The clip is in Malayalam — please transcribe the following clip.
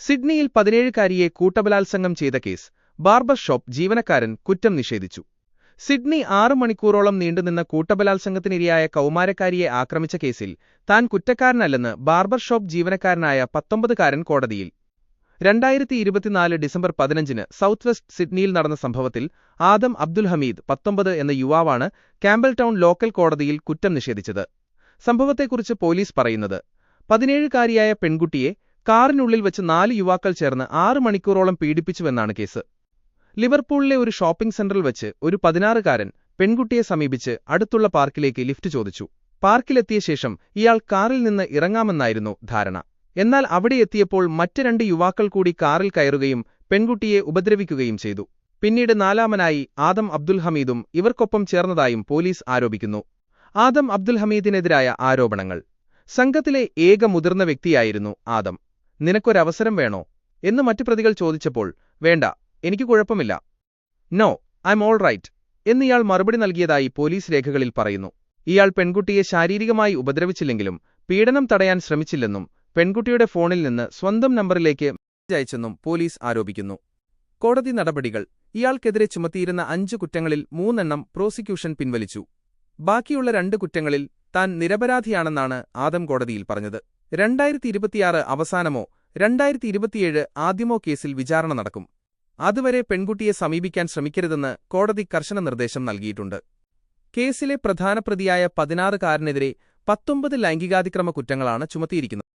സിഡ്നിയിൽ 17-കാരിയെ കൂട്ടബലാത്സംഗം ചെയ്ത കേസ് ബാർബർ ഷോപ്പ് ജീവനക്കാരൻ കുറ്റം നിഷേധിച്ചു. സിഡ്നി 6 മണിക്കൂറോളം നീണ്ടുനിന്ന കൂട്ടബലാത്സംഗത്തിനിരയായ കൗമാരക്കാരിയെ ആക്രമിച്ച കേസിൽ താൻ കുറ്റക്കാരനല്ലെന്ന് ബാർബർ ഷോപ്പ് ജീവനക്കാരനായ 19-കാരൻ കോടതിയിൽ. 2024 ഡിസംബർ 15-ന് സൗത്ത് വെസ്റ്റ് സിഡ്നിയിൽ നടന്ന സംഭവത്തിൽ ആദം അബ്ദുൽ ഹമീദ് 19 എന്ന യുവാവാണ് ക്യാമ്പൽ ടൗൺ ലോക്കൽ കോടതിയിൽ കുറ്റം നിഷേധിച്ചത്. സംഭവത്തെക്കുറിച്ച് പോലീസ് പറയുന്നത്, 17-കാരിയായ പെൺകുട്ടിയെ കാറിനുള്ളിൽ വെച്ച് 4 യുവാക്കൾ ചേർന്ന് 6 മണിക്കൂറോളം പീഡിപ്പിച്ചുവെന്നാണ് കേസ്. ലിവർപൂളിലെ ഒരു ഷോപ്പിംഗ് സെന്ററിൽ വെച്ച് ഒരു 16-കാരൻ പെൺകുട്ടിയെ സമീപിച്ച് അടുത്തുള്ള പാർക്കിലേക്ക് ലിഫ്റ്റ് ചോദിച്ചു. പാർക്കിലെത്തിയ ശേഷം ഇയാൾ കാറിൽ നിന്ന് ഇറങ്ങാമെന്നായിരുന്നു ധാരണ. എന്നാൽ അവിടെ എത്തിയപ്പോൾ മറ്റ് 2 യുവാക്കൾ കൂടി കാറിൽ കയറുകയും പെൺകുട്ടിയെ ഉപദ്രവിക്കുകയും ചെയ്തു. പിന്നീട് 4-മനായി ആദം അബ്ദുൽ ഹമീദും ഇവർക്കൊപ്പം ചേർന്നതായും പോലീസ് ആരോപിക്കുന്നു. ആദം അബ്ദുൽ ഹമീദിനെതിരായ ആരോപണങ്ങൾ: സംഘത്തിലെ ഏക മുതിർന്ന വ്യക്തിയായിരുന്നു ആദം. നിനക്കൊരവസരം വേണോ എന്ന് മറ്റു പ്രതികൾ ചോദിച്ചപ്പോൾ, വേണ്ട, എനിക്ക് കുഴപ്പമില്ല, no I'm all right എന്നിയാൾ മറുപടി നൽകിയതായി പോലീസ് രേഖകളിൽ പറയുന്നു. ഇയാൾ പെൺകുട്ടിയെ ശാരീരികമായി ഉപദ്രവിച്ചില്ലെങ്കിലും പീഡനം തടയാൻ ശ്രമിച്ചില്ലെന്നും പെൺകുട്ടിയുടെ ഫോണിൽ നിന്ന് സ്വന്തം നമ്പറിലേക്ക് മെസ്സേജ് അയച്ചെന്നും പോലീസ് ആരോപിക്കുന്നു. കോടതി നടപടികൾ: ഇയാൾക്കെതിരെ ചുമത്തിയിരുന്ന 5 കുറ്റങ്ങളിൽ 3 എണ്ണം പ്രോസിക്യൂഷൻ പിൻവലിച്ചു. ബാക്കിയുള്ള 2 കുറ്റങ്ങളിൽ താൻ നിരപരാധിയാണെന്നാണ് ആദം കോടതിയിൽ പറഞ്ഞത്. 2026 അവസാനമോ 2027 ആദ്യമോ കേസിൽ വിചാരണ നടക്കും. അതുവരെ പെൺകുട്ടിയെ സമീപിക്കാൻ ശ്രമിക്കരുതെന്ന് കോടതി കർശന നിർദ്ദേശം നൽകിയിട്ടുണ്ട്. കേസിലെ പ്രധാന പ്രതിയായ 16-കാരനെതിരെ 19 ലൈംഗികാതിക്രമ കുറ്റങ്ങളാണ് ചുമത്തിയിരിക്കുന്നത്.